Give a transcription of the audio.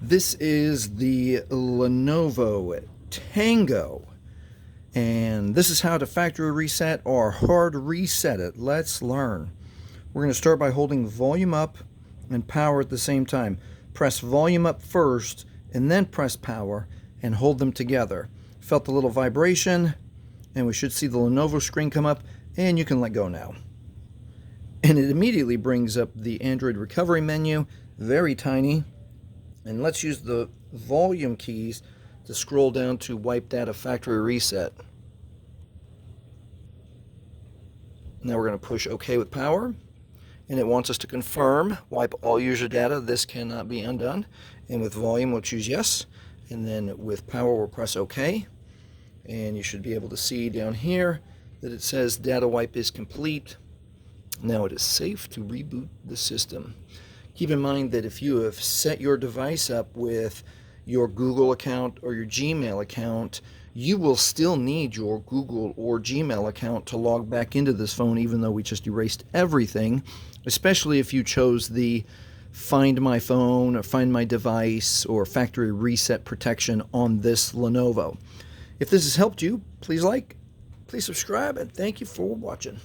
This is the Lenovo Tango, and this is how to factory reset or hard reset it. Let's learn. We're going to start by holding volume up and power at the same time. Press volume up first and then press power and hold them together. Felt the little vibration, and we should see the Lenovo screen come up, and you can let go now. And it immediately brings up the Android recovery menu, very tiny. And let's use the volume keys to scroll down to wipe data factory reset. Now we're going to push OK with power. And it wants us to confirm, wipe all user data. This cannot be undone. And with volume, we'll choose yes. And then with power, we'll press OK. And you should be able to see down here that it says data wipe is complete. Now it is safe to reboot the system. Keep in mind that if you have set your device up with your Google account or your Gmail account, you will still need your Google or Gmail account to log back into this phone, even though we just erased everything, especially if you chose the Find My Phone or Find My Device or Factory Reset protection on this Lenovo. If this has helped you, please like, please subscribe, and thank you for watching.